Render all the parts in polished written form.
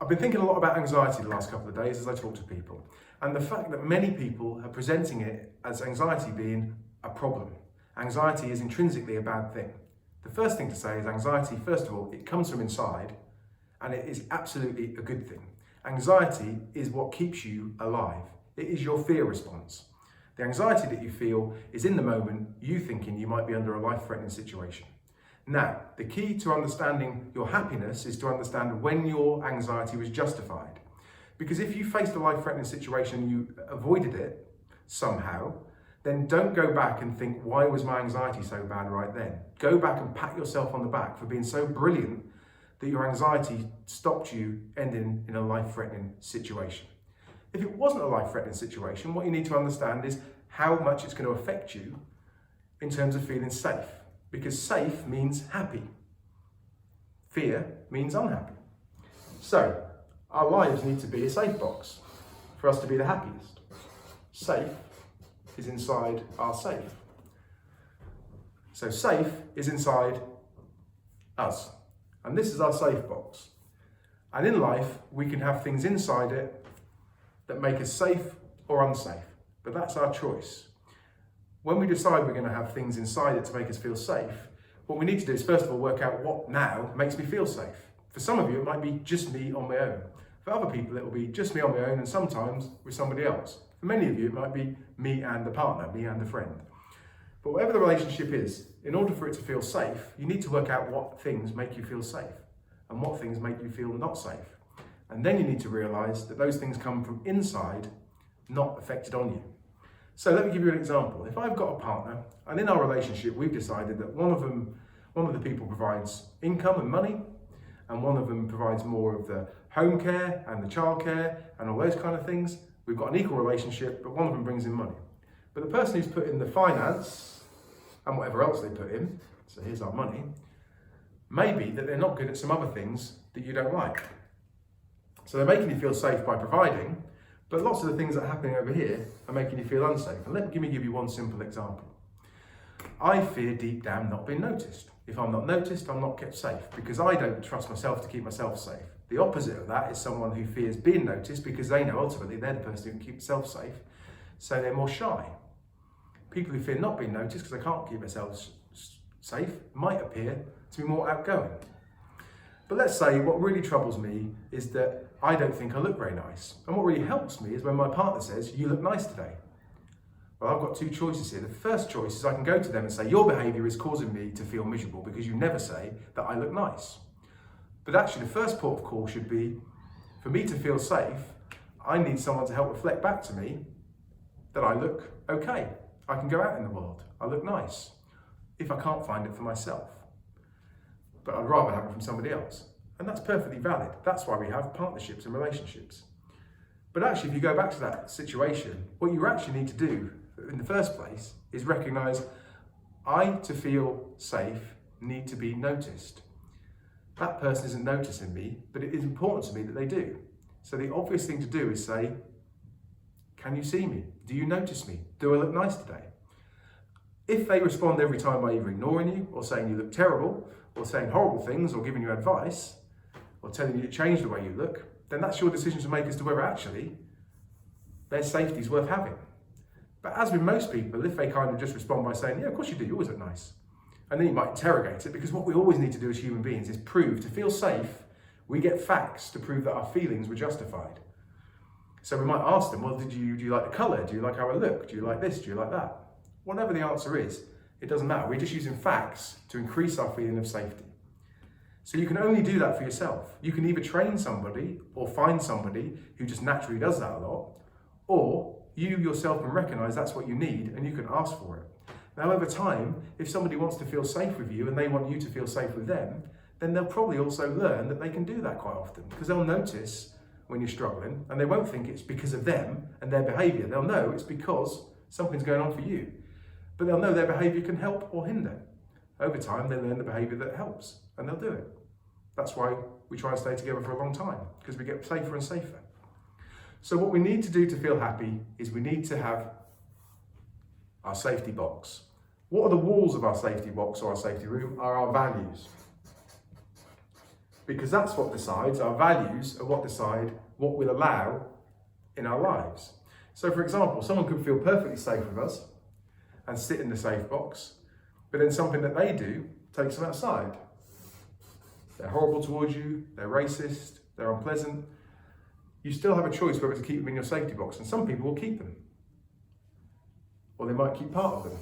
I've been thinking a lot about anxiety the last couple of days as I talk to people, and the fact that many people are presenting it as anxiety being a problem. Anxiety is intrinsically a bad thing. The first thing to say is anxiety, first of all, it comes from inside, and it is absolutely a good thing. Anxiety is what keeps you alive. It is your fear response. The anxiety that you feel is in the moment you thinking you might be under a life-threatening situation. Now, the key to understanding your happiness is to understand when your anxiety was justified. Because if you faced a life-threatening situation and you avoided it somehow, then don't go back and think, why was my anxiety so bad right then? Go back and pat yourself on the back for being so brilliant that your anxiety stopped you ending in a life-threatening situation. If it wasn't a life-threatening situation, what you need to understand is how much it's going to affect you in terms of feeling safe. Because safe means happy. Fear means unhappy. So, our lives need to be a safe box for us to be the happiest. Safe is inside our safe. So safe is inside us. And this is our safe box. And in life, we can have things inside it that make us safe or unsafe. But that's our choice. When we decide we're going to have things inside it to make us feel safe, what we need to do is first of all work out what now makes me feel safe. For some of you, it might be just me on my own. For other people, it will be just me on my own and sometimes with somebody else. For many of you, it might be me and a partner, me and a friend. But whatever the relationship is, in order for it to feel safe, you need to work out what things make you feel safe and what things make you feel not safe. And then you need to realise that those things come from inside, not affected on you. So let me give you an example. If I've got a partner and in our relationship we've decided that one of the people provides income and money, and one of them provides more of the home care and the childcare and all those kind of things, we've got an equal relationship, but one of them brings in money. But the person who's put in the finance and whatever else they put in, so here's our money, maybe that they're not good at some other things that you don't like. So they're making you feel safe by providing, but lots of the things that are happening over here are making you feel unsafe. And let me give you one simple example. I fear deep down not being noticed. If I'm not noticed, I'm not kept safe because I don't trust myself to keep myself safe. The opposite of that is someone who fears being noticed because they know ultimately they're the person who can keep themselves safe, so they're more shy. People who fear not being noticed because they can't keep themselves safe might appear to be more outgoing. But let's say what really troubles me is that I don't think I look very nice. And what really helps me is when my partner says, "You look nice today." Well, I've got two choices here. The first choice is I can go to them and say, "Your behaviour is causing me to feel miserable because you never say that I look nice." But actually the first port of call should be, for me to feel safe, I need someone to help reflect back to me that I look okay. I can go out in the world. I look nice. If I can't find it for myself. But I'd rather have it from somebody else. And that's perfectly valid. That's why we have partnerships and relationships. But actually, if you go back to that situation, what you actually need to do in the first place is recognise, to feel safe, need to be noticed. That person isn't noticing me, but it is important to me that they do. So the obvious thing to do is say, "Can you see me? Do you notice me? Do I look nice today?" If they respond every time by either ignoring you or saying you look terrible or saying horrible things or giving you advice or telling you to change the way you look, then that's your decision to make as to whether actually their safety is worth having. But as with most people, if they kind of just respond by saying, "Yeah, of course you do, you always look nice," and then you might interrogate it, because what we always need to do as human beings is prove, to feel safe, we get facts to prove that our feelings were justified. So we might ask them, "Well, do you like the colour? Do you like how I look? Do you like this? Do you like that?" Whatever the answer is, it doesn't matter. We're just using facts to increase our feeling of safety. So you can only do that for yourself. You can either train somebody or find somebody who just naturally does that a lot, or you yourself can recognise that's what you need and you can ask for it. Now over time, if somebody wants to feel safe with you and they want you to feel safe with them, then they'll probably also learn that they can do that quite often, because they'll notice when you're struggling and they won't think it's because of them and their behaviour. They'll know it's because something's going on for you. But they'll know their behaviour can help or hinder. Over time, they learn the behaviour that helps, and they'll do it. That's why we try and stay together for a long time, because we get safer and safer. So what we need to do to feel happy is we need to have our safety box. What are the walls of our safety box or our safety room? Are our values. because that's what decides, our values are what decide what we'll allow in our lives. So for example, someone could feel perfectly safe with us and sit in the safe box, but then something that they do takes them outside. They're horrible towards you, they're racist, they're unpleasant. You still have a choice whether to keep them in your safety box, and some people will keep them. Or they might keep part of them.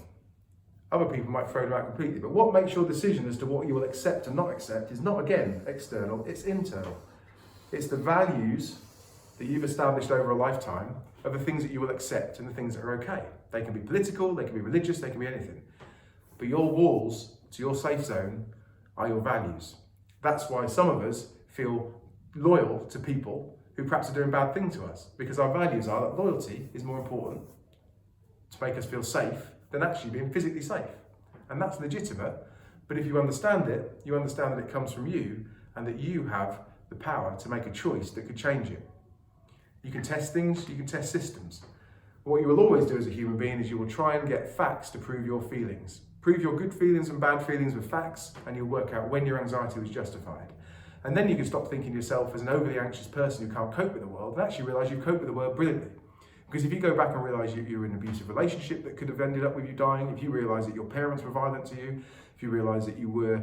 Other people might throw them out completely. But what makes your decision as to what you will accept and not accept is not, again, external, it's internal. It's the values that you've established over a lifetime of the things that you will accept and the things that are okay. They can be political, they can be religious, they can be anything. But your walls to your safe zone are your values. That's why some of us feel loyal to people who perhaps are doing bad things to us, because our values are that loyalty is more important to make us feel safe than actually being physically safe. And that's legitimate, but if you understand it, you understand that it comes from you and that you have the power to make a choice that could change it. You can test things, you can test systems. What you will always do as a human being is you will try and get facts to prove your feelings. Prove your good feelings and bad feelings with facts, and you'll work out when your anxiety was justified. And then you can stop thinking of yourself as an overly anxious person who can't cope with the world, and actually realise you cope with the world brilliantly. Because if you go back and realise you're in an abusive relationship that could have ended up with you dying, if you realise that your parents were violent to you, if you realise that you were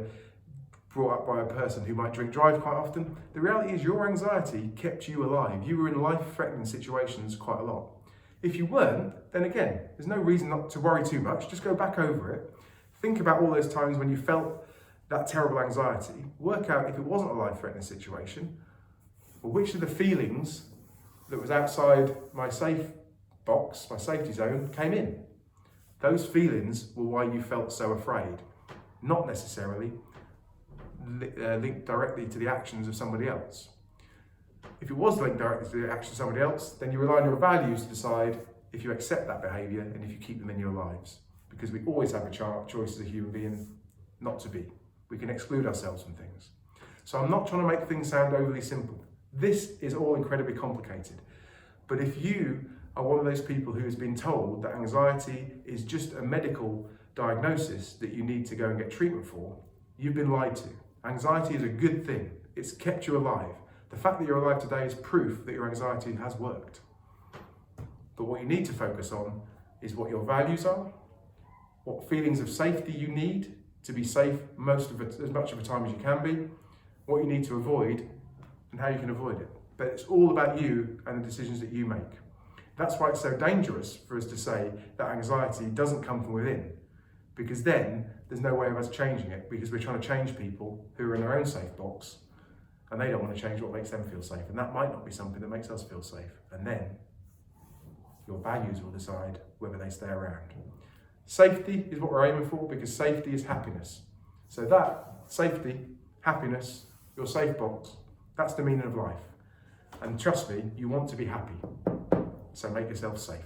brought up by a person who might drink drive quite often, the reality is your anxiety kept you alive. You were in life-threatening situations quite a lot. If you weren't, then again, there's no reason not to worry too much. Just go back over it. Think about all those times when you felt that terrible anxiety. Work out if it wasn't a life-threatening situation, well, which of the feelings that was outside my safe box, my safety zone, came in. Those feelings were why you felt so afraid, not necessarily linked directly to the actions of somebody else. If it was linked directly to the actions of somebody else, then you rely on your values to decide if you accept that behaviour and if you keep them in your lives. Because we always have a choice as a human being not to be. We can exclude ourselves from things. So I'm not trying to make things sound overly simple. This is all incredibly complicated. But if you are one of those people who has been told that anxiety is just a medical diagnosis that you need to go and get treatment for, you've been lied to. Anxiety is a good thing. It's kept you alive. The fact that you're alive today is proof that your anxiety has worked. But what you need to focus on is what your values are, what feelings of safety you need to be safe as much of the time as you can be, what you need to avoid, and how you can avoid it. But it's all about you and the decisions that you make. That's why it's so dangerous for us to say that anxiety doesn't come from within, because then there's no way of us changing it, because we're trying to change people who are in their own safe box, and they don't want to change what makes them feel safe, and that might not be something that makes us feel safe. And then your values will decide whether they stay around. Safety is what we're aiming for, because safety is happiness. So that, safety, happiness, your safe box, that's the meaning of life. And trust me, you want to be happy. So make yourself safe.